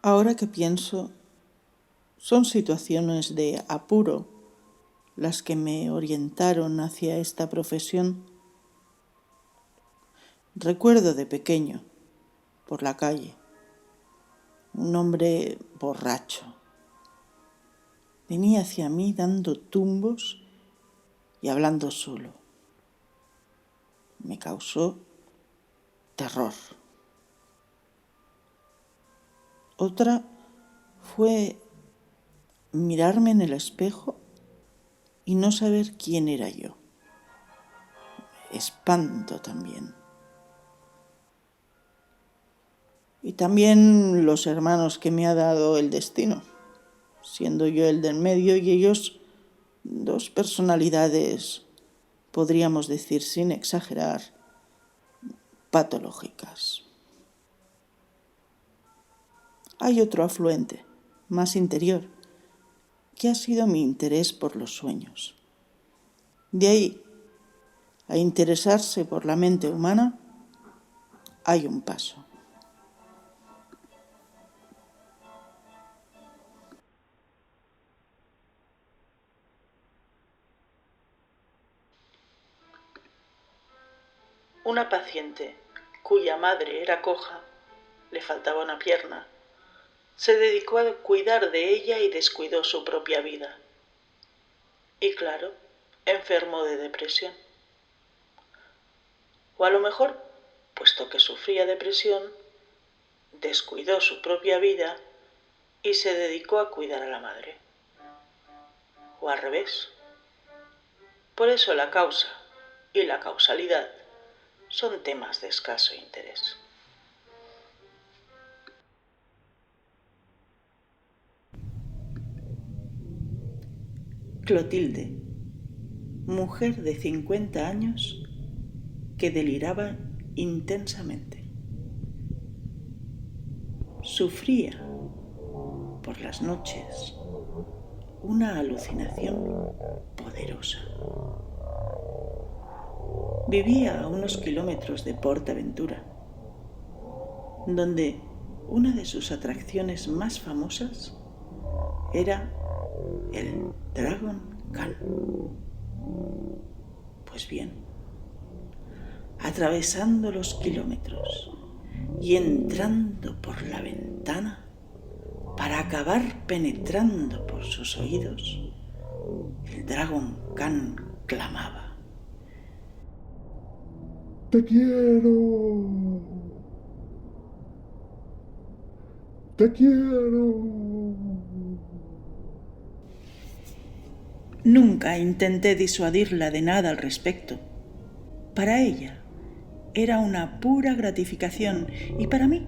Ahora que pienso, son situaciones de apuro las que me orientaron hacia esta profesión. Recuerdo de pequeño, por la calle, un hombre borracho. Venía hacia mí dando tumbos y hablando solo. Me causó terror. Otra fue mirarme en el espejo y no saber quién era yo. Espanto también. Y también los hermanos que me ha dado el destino, siendo yo el del medio y ellos dos personalidades, podríamos decir sin exagerar, patológicas. Hay otro afluente, más interior, que ha sido mi interés por los sueños. De ahí a interesarse por la mente humana, hay un paso. Una paciente cuya madre era coja, le faltaba una pierna, se dedicó a cuidar de ella y descuidó su propia vida. Y claro, enfermó de depresión. O a lo mejor, puesto que sufría depresión, descuidó su propia vida y se dedicó a cuidar a la madre. O al revés. Por eso la causa y la causalidad son temas de escaso interés. Clotilde, mujer de 50 años que deliraba intensamente. Sufría por las noches una alucinación poderosa. Vivía a unos kilómetros de PortAventura, donde una de sus atracciones más famosas era el Dragon Khan. Pues bien, atravesando los kilómetros y entrando por la ventana para acabar penetrando por sus oídos, el Dragon Khan clamaba: ¡Te quiero! ¡Te quiero! Nunca intenté disuadirla de nada al respecto. Para ella era una pura gratificación y para mí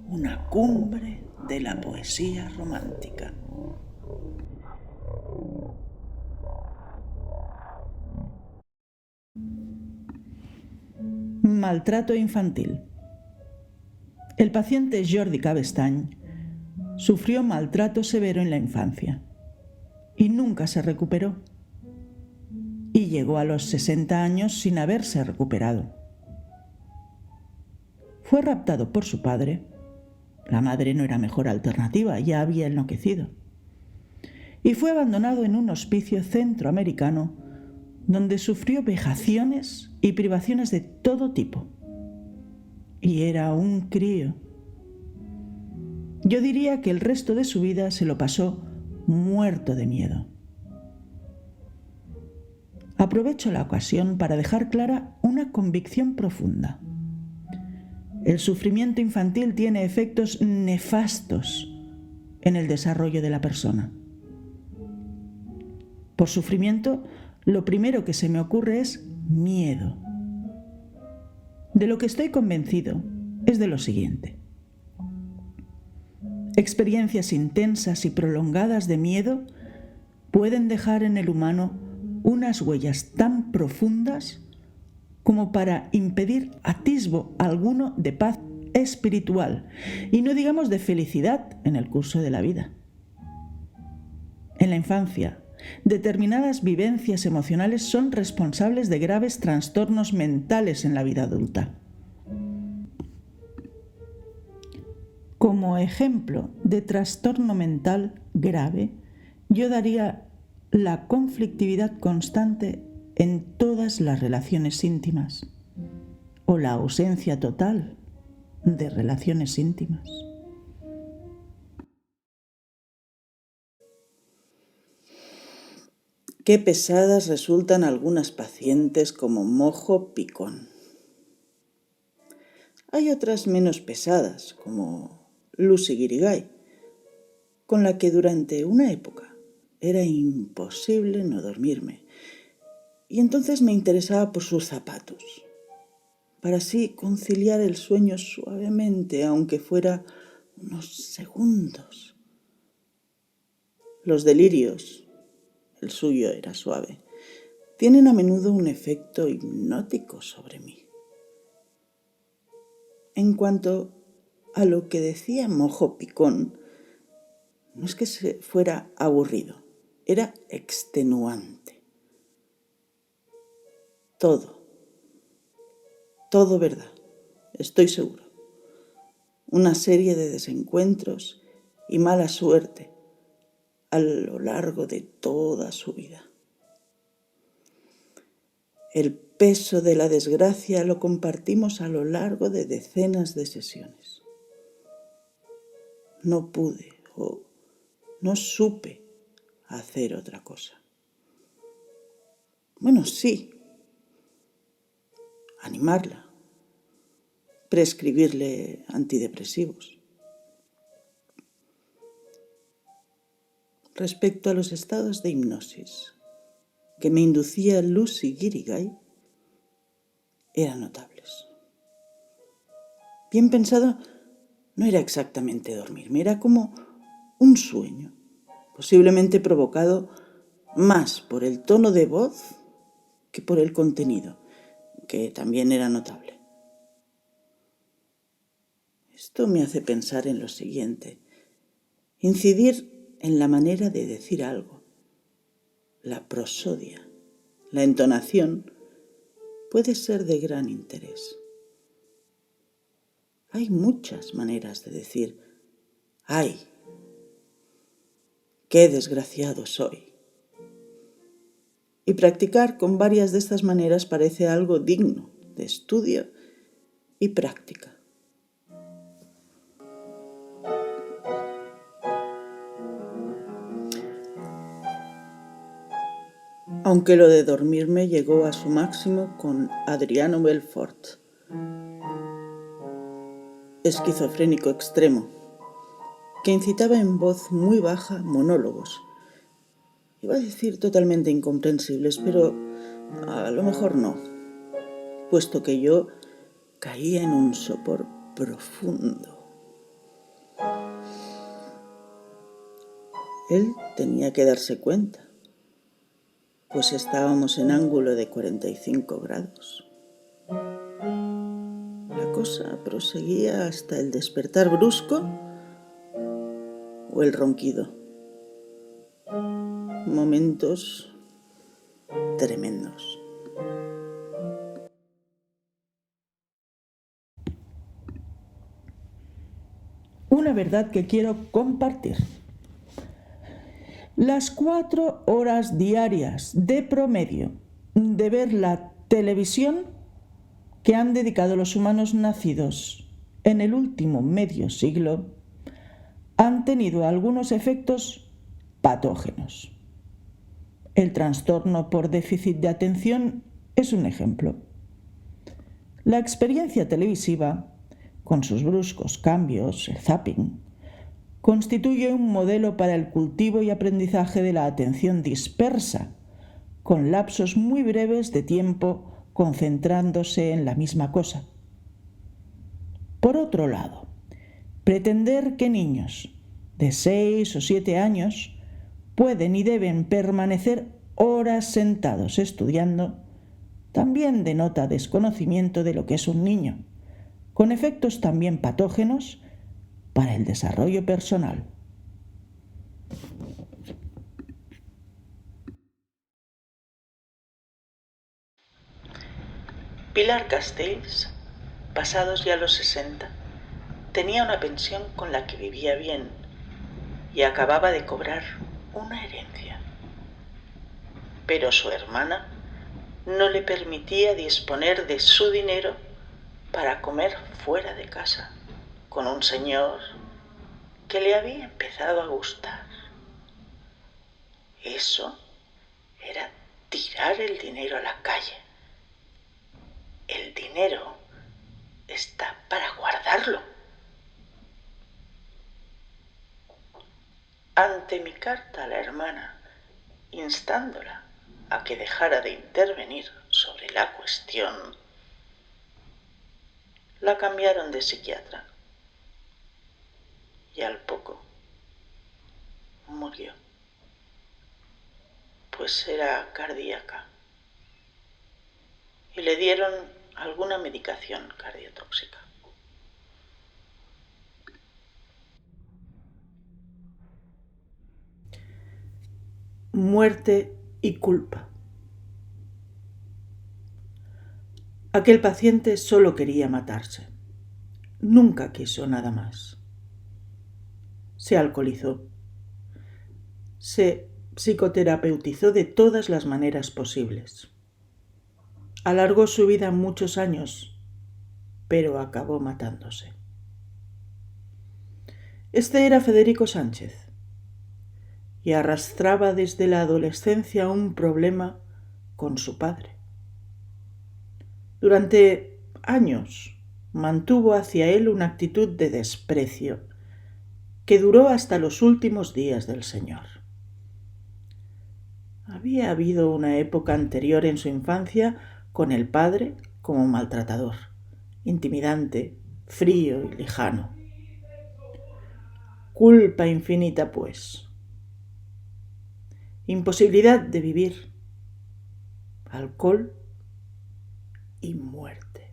una cumbre de la poesía romántica. Maltrato infantil. El paciente Jordi Cabestany sufrió maltrato severo en la infancia y nunca se recuperó. Y llegó a los 60 años sin haberse recuperado. Fue raptado por su padre. La madre no era mejor alternativa, ya había enloquecido. Y fue abandonado en un hospicio centroamericano donde sufrió vejaciones y privaciones de todo tipo. Y era un crío. Yo diría que el resto de su vida se lo pasó muerto de miedo. Aprovecho la ocasión para dejar clara una convicción profunda. El sufrimiento infantil tiene efectos nefastos en el desarrollo de la persona. Por sufrimiento, lo primero que se me ocurre es miedo. De lo que estoy convencido es de lo siguiente. Experiencias intensas y prolongadas de miedo pueden dejar en el humano unas huellas tan profundas como para impedir atisbo alguno de paz espiritual y no digamos de felicidad en el curso de la vida. En la infancia, determinadas vivencias emocionales son responsables de graves trastornos mentales en la vida adulta. Como ejemplo de trastorno mental grave, yo daría la conflictividad constante en todas las relaciones íntimas o la ausencia total de relaciones íntimas. Qué pesadas resultan algunas pacientes como mojo picón. Hay otras menos pesadas, como Lucy Guirigay, con la que durante una época era imposible no dormirme, y entonces me interesaba por sus zapatos, para así conciliar el sueño suavemente, aunque fuera unos segundos. Los delirios, el suyo era suave, tienen a menudo un efecto hipnótico sobre mí. En cuanto a lo que decía mojo picón, no es que se fuera aburrido, era extenuante. Todo verdad, estoy seguro. Una serie de desencuentros y mala suerte a lo largo de toda su vida. El peso de la desgracia lo compartimos a lo largo de decenas de sesiones. No pude o no supe hacer otra cosa. Bueno, sí, animarla, prescribirle antidepresivos. Respecto a los estados de hipnosis que me inducía Lucy Guirigay, eran notables. Bien pensado, no era exactamente dormirme, era como un sueño, posiblemente provocado más por el tono de voz que por el contenido, que también era notable. Esto me hace pensar en lo siguiente: incidir en la manera de decir algo, la prosodia, la entonación, puede ser de gran interés. Hay muchas maneras de decir ¡ay! ¡Qué desgraciado soy! Y practicar con varias de estas maneras parece algo digno de estudio y práctica. Aunque lo de dormirme llegó a su máximo con Adriano Belfort, esquizofrénico extremo, que incitaba en voz muy baja monólogos. Iba a decir totalmente incomprensibles, pero a lo mejor no, puesto que yo caía en un sopor profundo. Él tenía que darse cuenta, pues estábamos en ángulo de 45 grados. La cosa proseguía hasta el despertar brusco o el ronquido. Momentos tremendos. Una verdad que quiero compartir. Las 4 horas diarias de promedio de ver la televisión que han dedicado los humanos nacidos en el último medio siglo han tenido algunos efectos patógenos. El trastorno por déficit de atención es un ejemplo. La experiencia televisiva, con sus bruscos cambios, el zapping, constituye un modelo para el cultivo y aprendizaje de la atención dispersa, con lapsos muy breves de tiempo concentrándose en la misma cosa. Por otro lado, pretender que niños de 6 o 7 años pueden y deben permanecer horas sentados estudiando también denota desconocimiento de lo que es un niño, con efectos también patógenos para el desarrollo personal. Pilar Castells, pasados ya los 60, tenía una pensión con la que vivía bien y acababa de cobrar una herencia. Pero su hermana no le permitía disponer de su dinero para comer fuera de casa con un señor que le había empezado a gustar. Eso era tirar el dinero a la calle. El dinero está para guardarlo. Ante mi carta a la hermana, instándola a que dejara de intervenir sobre la cuestión, la cambiaron de psiquiatra y al poco murió, pues era cardíaca y le dieron alguna medicación cardiotóxica. Muerte y culpa. Aquel paciente solo quería matarse. Nunca quiso nada más. Se alcoholizó. Se psicoterapeutizó de todas las maneras posibles. Alargó su vida muchos años, pero acabó matándose. Este era Federico Sánchez y arrastraba desde la adolescencia un problema con su padre. Durante años mantuvo hacia él una actitud de desprecio que duró hasta los últimos días del Señor. Había habido una época anterior en su infancia con el padre como maltratador, intimidante, frío y lejano. Culpa infinita, pues. Imposibilidad de vivir, alcohol y muerte.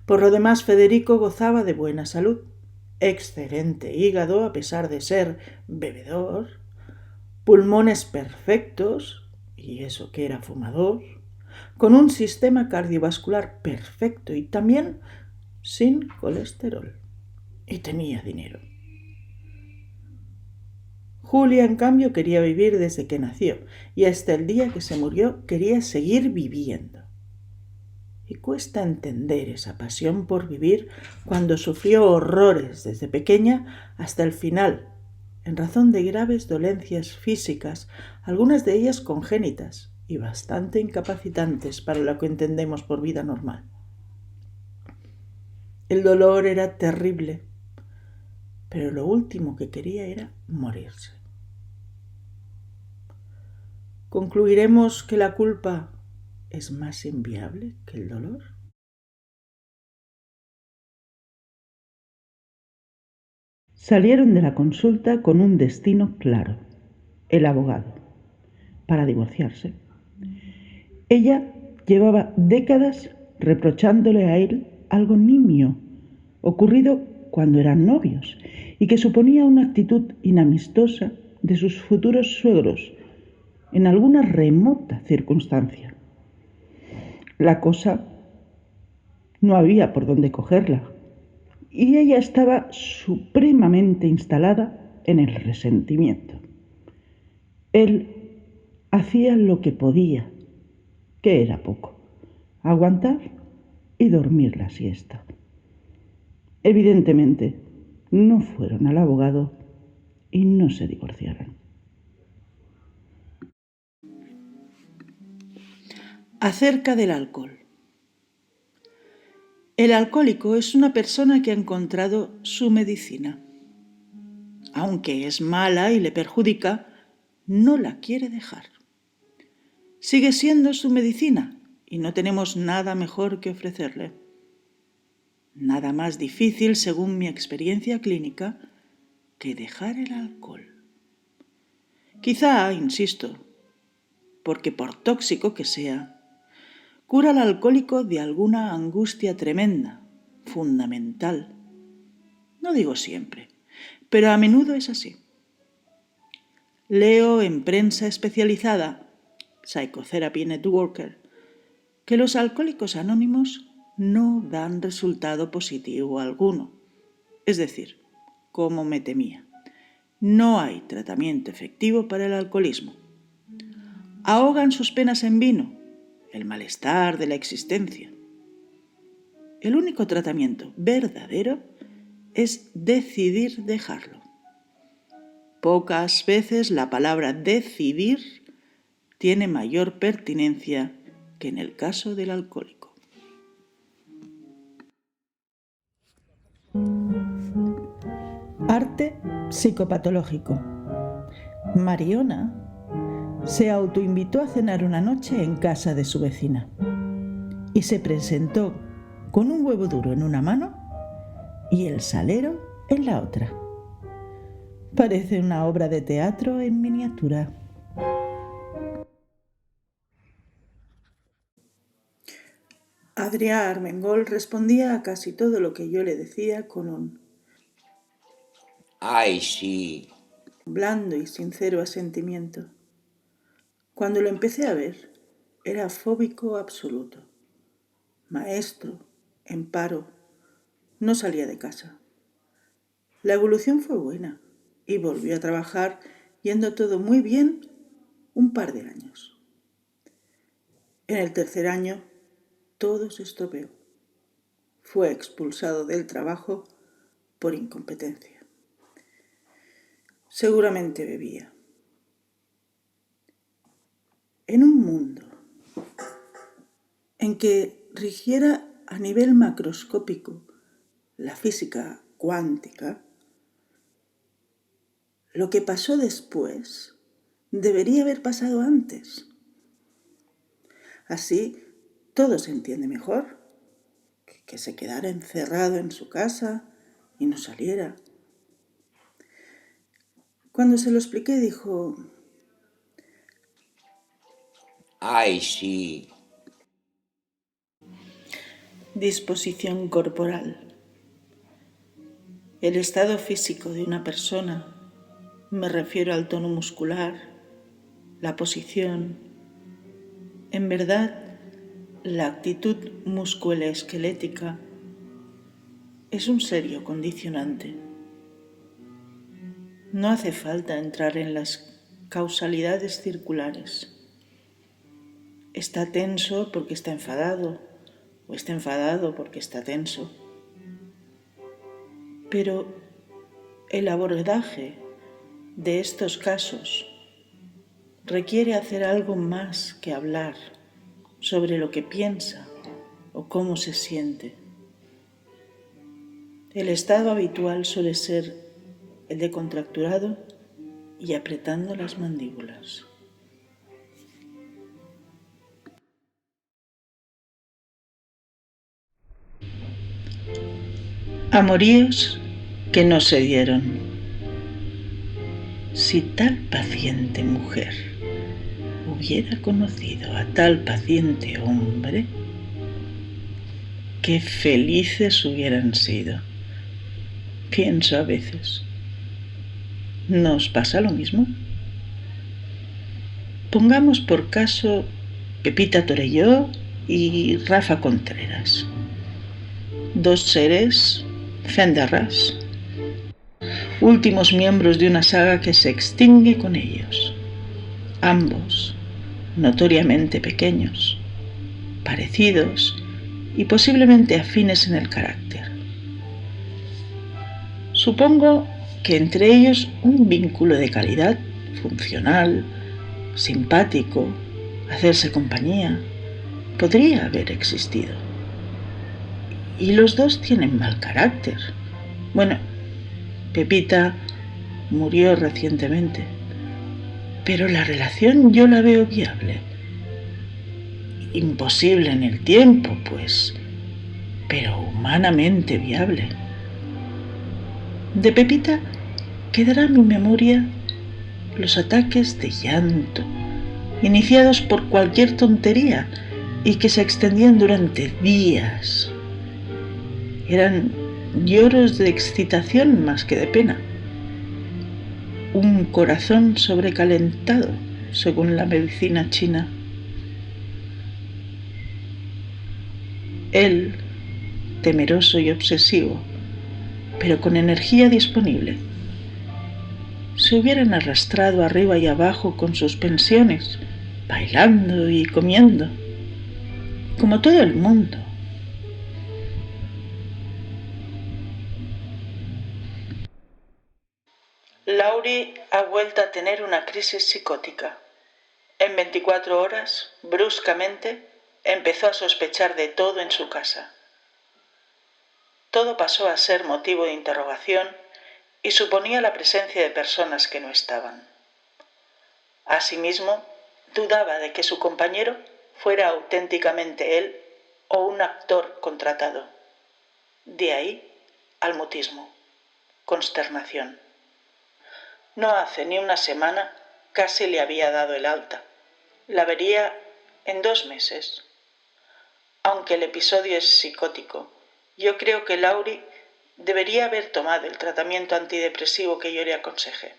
Por lo demás, Federico gozaba de buena salud, excelente hígado a pesar de ser bebedor, pulmones perfectos, y eso que era fumador, con un sistema cardiovascular perfecto y también sin colesterol. Y tenía dinero. Julia, en cambio, quería vivir desde que nació y hasta el día que se murió quería seguir viviendo. Y cuesta entender esa pasión por vivir cuando sufrió horrores desde pequeña hasta el final, en razón de graves dolencias físicas, algunas de ellas congénitas y bastante incapacitantes para lo que entendemos por vida normal. El dolor era terrible, pero lo último que quería era morirse. ¿Concluiremos que la culpa es más inviable que el dolor? Salieron de la consulta con un destino claro, el abogado, para divorciarse. Ella llevaba décadas reprochándole a él algo nimio, ocurrido cuando eran novios, y que suponía una actitud inamistosa de sus futuros suegros en alguna remota circunstancia. La cosa no había por dónde cogerla, y ella estaba supremamente instalada en el resentimiento. Él hacía lo que podía, que era poco, aguantar y dormir la siesta. Evidentemente, no fueron al abogado y no se divorciaron. Acerca del alcohol. El alcohólico es una persona que ha encontrado su medicina. Aunque es mala y le perjudica, no la quiere dejar. Sigue siendo su medicina y no tenemos nada mejor que ofrecerle. Nada más difícil, según mi experiencia clínica, que dejar el alcohol. Quizá, insisto, porque por tóxico que sea, cura al alcohólico de alguna angustia tremenda, fundamental. No digo siempre, pero a menudo es así. Leo en prensa especializada, Psychotherapy Networker, que los alcohólicos anónimos no dan resultado positivo alguno. Es decir, como me temía, no hay tratamiento efectivo para el alcoholismo. Ahogan sus penas en vino, el malestar de la existencia. El único tratamiento verdadero es decidir dejarlo. Pocas veces la palabra decidir tiene mayor pertinencia que en el caso del alcohólico. Arte psicopatológico. Mariona se autoinvitó a cenar una noche en casa de su vecina y se presentó con un huevo duro en una mano y el salero en la otra. Parece una obra de teatro en miniatura. Adrià Armengol respondía a casi todo lo que yo le decía con un ¡ay, sí! blando y sincero asentimiento. Cuando lo empecé a ver, era fóbico absoluto. Maestro, en paro, no salía de casa. La evolución fue buena y volvió a trabajar yendo todo muy bien un par de años. En el tercer año, todo se estropeó. Fue expulsado del trabajo por incompetencia. Seguramente bebía. En un mundo en que rigiera a nivel macroscópico la física cuántica, lo que pasó después debería haber pasado antes. Así todo se entiende mejor, que se quedara encerrado en su casa y no saliera. Cuando se lo expliqué dijo, ¡ay, sí! disposición corporal. El estado físico de una persona, me refiero al tono muscular, la posición, en verdad, la actitud musculoesquelética es un serio condicionante. No hace falta entrar en las causalidades circulares. Está tenso porque está enfadado, o está enfadado porque está tenso. Pero el abordaje de estos casos requiere hacer algo más que hablar sobre lo que piensa o cómo se siente. El estado habitual suele ser el de contracturado y apretando las mandíbulas. Amoríos que no se dieron. Si tal paciente mujer hubiera conocido a tal paciente hombre, qué felices hubieran sido. Pienso a veces, ¿nos pasa lo mismo? Pongamos por caso Pepita Torelló y Rafa Contreras, dos seres fent de ras, últimos miembros de una saga que se extingue con ellos, ambos notoriamente pequeños, parecidos y posiblemente afines en el carácter. Supongo que entre ellos un vínculo de calidad, funcional, simpático, hacerse compañía, podría haber existido. Y los dos tienen mal carácter. Bueno, Pepita murió recientemente, pero la relación yo la veo viable. Imposible en el tiempo, pues, pero humanamente viable. De Pepita quedará en mi memoria los ataques de llanto, iniciados por cualquier tontería y que se extendían durante días. Eran lloros de excitación más que de pena. Un corazón sobrecalentado, según la medicina china. Él temeroso y obsesivo, pero con energía disponible. Se hubieran arrastrado arriba y abajo con sus pensiones, bailando y comiendo, como todo el mundo. Laurie ha vuelto a tener una crisis psicótica. En 24 horas, bruscamente, empezó a sospechar de todo en su casa. Todo pasó a ser motivo de interrogación y suponía la presencia de personas que no estaban. Asimismo, dudaba de que su compañero fuera auténticamente él o un actor contratado. De ahí al mutismo, consternación. No hace ni una semana casi le había dado el alta. La vería en 2 meses. Aunque el episodio es psicótico, yo creo que Laurie debería haber tomado el tratamiento antidepresivo que yo le aconsejé.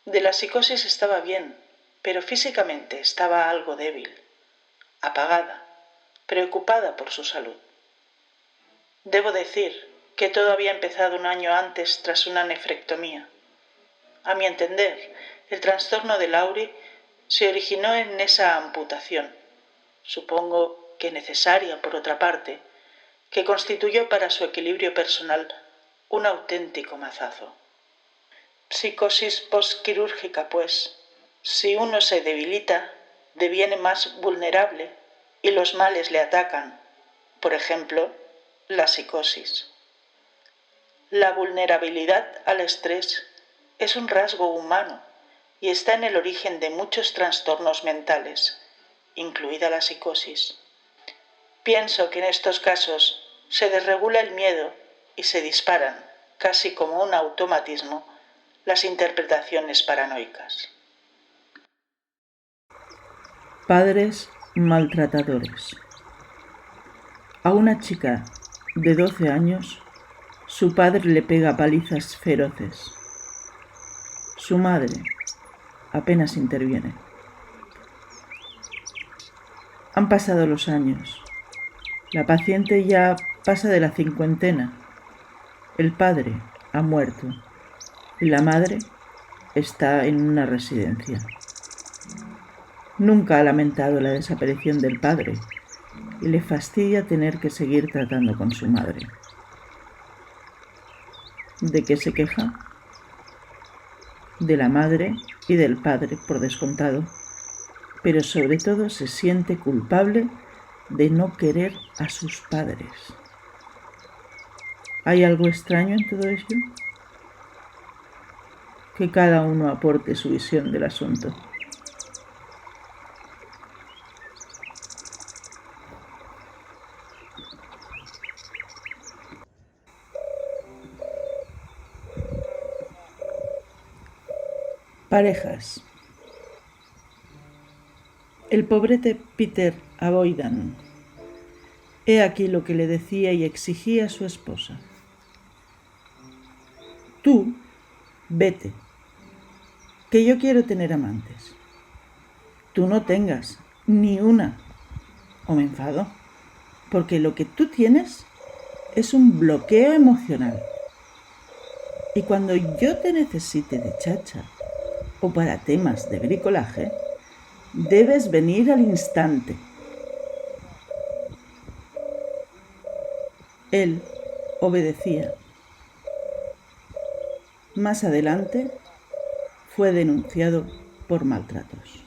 De la psicosis estaba bien, pero físicamente estaba algo débil, apagada, preocupada por su salud. Debo decir que todo había empezado 1 año antes tras una nefrectomía. A mi entender, el trastorno de Laurie se originó en esa amputación, supongo que necesaria por otra parte, que constituyó para su equilibrio personal un auténtico mazazo. Psicosis postquirúrgica, pues. Si uno se debilita, deviene más vulnerable y los males le atacan, por ejemplo, la psicosis. La vulnerabilidad al estrés es un rasgo humano y está en el origen de muchos trastornos mentales, incluida la psicosis. Pienso que en estos casos se desregula el miedo y se disparan, casi como un automatismo, las interpretaciones paranoicas. Padres maltratadores. A una chica de 12 años, su padre le pega palizas feroces. Su madre apenas interviene. Han pasado los años. La paciente ya pasa de la 50. El padre ha muerto y la madre está en una residencia. Nunca ha lamentado la desaparición del padre y le fastidia tener que seguir tratando con su madre. ¿De qué se queja? De la madre y del padre, por descontado, pero sobre todo se siente culpable de no querer a sus padres. ¿Hay algo extraño en todo ello? Que cada uno aporte su visión del asunto. Parejas. El pobrete Peter Aboydan. He aquí lo que le decía y exigía a su esposa. Tú, vete, que yo quiero tener amantes. Tú no tengas ni una, o me enfado, porque lo que tú tienes es un bloqueo emocional. Y cuando yo te necesite de chacha o para temas de bricolaje, debes venir al instante. Él obedecía. Más adelante fue denunciado por maltratos.